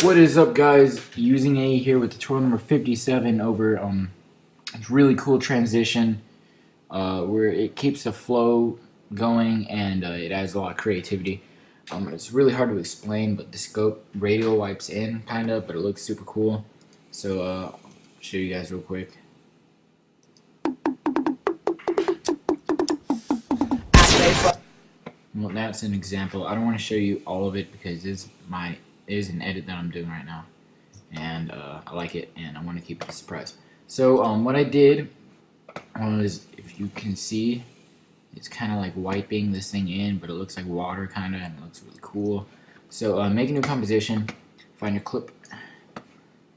What is up, guys? UsinAE here with tutorial number 57 over it's really cool transition where it keeps the flow going and it adds a lot of creativity. It's really hard to explain, but the scope radial wipes in kind of, but it looks super cool. So I'll show you guys real quick. Well, that's an example. I don't want to show you all of it because it is an edit that I'm doing right now, and I like it, and I want to keep it a surprise. So what I did was, if you can see, it's kind of like wiping this thing in, but it looks like water kind of, and it looks really cool. So make a new composition, find your clip,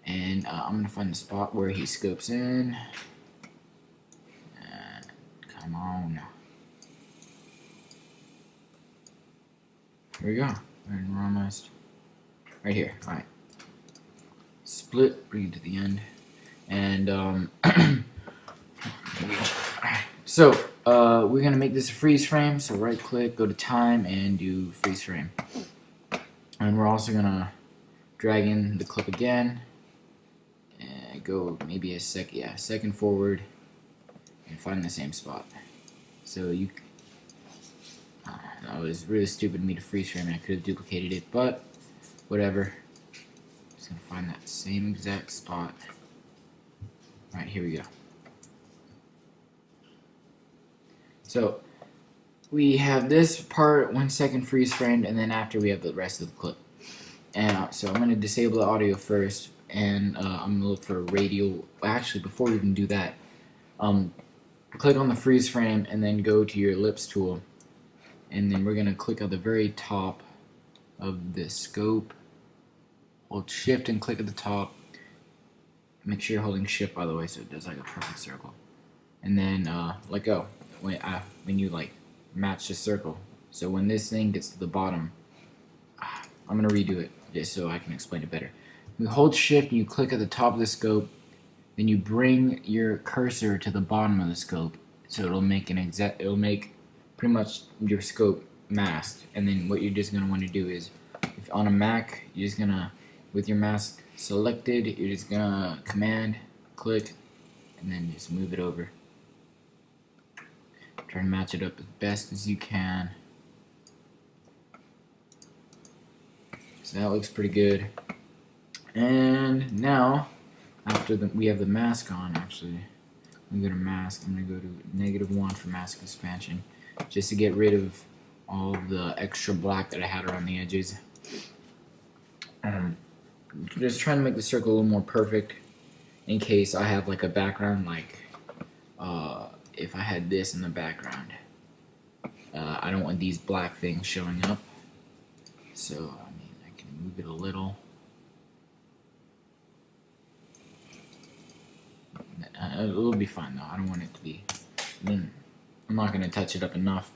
and I'm going to find the spot where he scopes in. Come on. Here we go. We're almost right here. Alright. Split, bring it to the end. And so we're gonna make this a freeze frame. So right click, go to time, and do freeze frame. And we're also gonna drag in the clip again and go maybe a second forward and find the same spot. So you that was really stupid of me to freeze frame. I could have duplicated it, but whatever. Just gonna find that same exact spot. Alright, here we go. So we have this part 1 second freeze framed, and then after we have the rest of the clip. And so I'm gonna disable the audio first, and I'm gonna look for a radial. Actually, before we even do that, click on the freeze frame and then go to your ellipse tool. And then we're going to click on the very top of the scope. Hold shift and click at the top. Make sure you're holding shift, by the way, so it does like a perfect circle. And then let go when you like match the circle. So when this thing gets to the bottom, I'm going to redo it just so I can explain it better. You hold shift and you click at the top of the scope. Then you bring your cursor to the bottom of the scope, so it'll make pretty much your scope masked. And then what you're just gonna want to do is, if on a Mac, you're just gonna, with your mask selected, you're just gonna command click and then just move it over. Try to match it up as best as you can. So that looks pretty good. And now, after we have the mask on, actually, I'm gonna go to mask. I'm gonna go to -1 for mask expansion, just to get rid of all of the extra black that I had around the edges. Just trying to make the circle a little more perfect in case I have like a background, like if I had this in the background. I don't want these black things showing up, so I mean, I can move it a little. It'll be fine though. I don't want it to be. I'm not gonna touch it up enough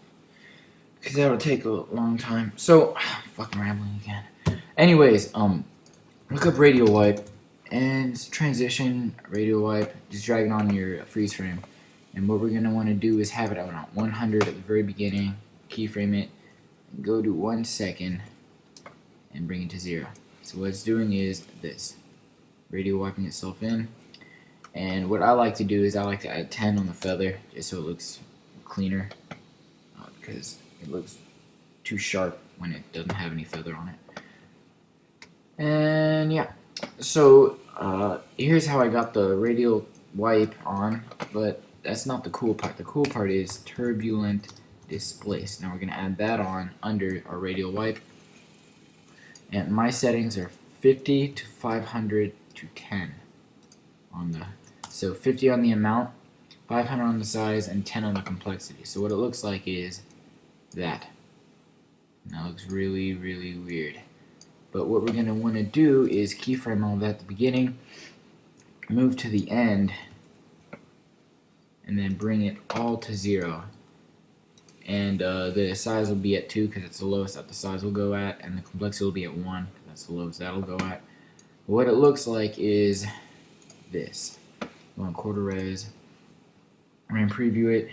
because that would take a long time. So, fucking rambling again. Anyways, look up radial wipe and transition radial wipe. Just drag it on your freeze frame, and what we're gonna want to do is have it on 100 at the very beginning. Keyframe it, and go to 1 second, and bring it to 0. So what it's doing is this: radial wiping itself in. And what I like to do is I like to add 10 on the feather, just so it looks cleaner, because it looks too sharp when it doesn't have any feather on it. And yeah, so here's how I got the radial wipe on, but that's not the cool part. The cool part is turbulent displace. Now we're going to add that on under our radial wipe. And my settings are 50 to 500 to 10 on the, so 50 on the amount, 500 on the size, and 10 on the complexity. So what it looks like is that. And that looks really, really weird. But what we're going to want to do is keyframe all that at the beginning, move to the end, and then bring it all to 0. And the size will be at 2 because it's the lowest that the size will go at, and the complexity will be at 1 because that's the lowest that'll go at. What it looks like is this. Go on quarter res. I'm going to preview it.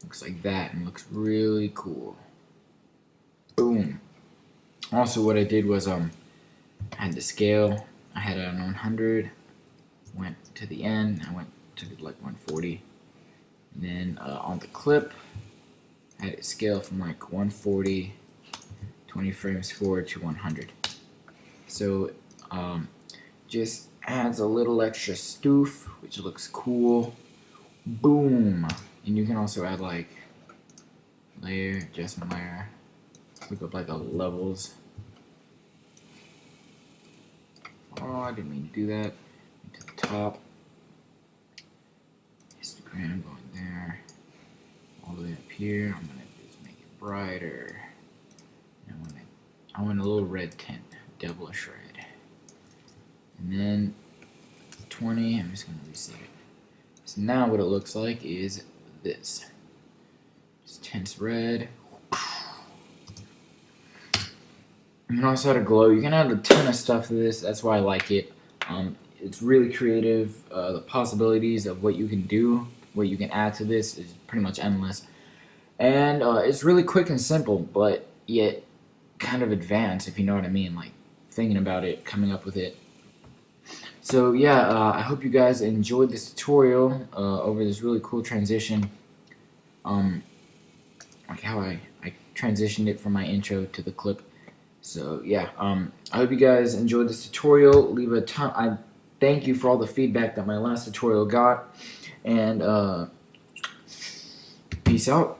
Looks like that and looks really cool. Boom. Also, what I did was I had the scale. I had it on 100. Went to the end. I went to like 140. And then on the clip, I had it scale from like 140, 20 frames forward to 100. So just adds a little extra stoof, which looks cool. Boom! And you can also add like layer, adjustment layer. Look up like the levels. Oh, I didn't mean to do that. To the top. Histogram going there. All the way up here. I'm gonna just make it brighter. I want a little red tint, devilish red. And then 20, I'm just gonna reset it. So now what it looks like is this. Just tints red. You can also add a glow. You can add a ton of stuff to this. That's why I like it. It's really creative. The possibilities of what you can do, what you can add to this is pretty much endless. And it's really quick and simple, but yet kind of advanced, if you know what I mean. Like thinking about it, coming up with it. So yeah, I hope you guys enjoyed this tutorial over this really cool transition. Like how I transitioned it from my intro to the clip. So yeah, I hope you guys enjoyed this tutorial. Leave a ton. I thank you for all the feedback that my last tutorial got, and peace out.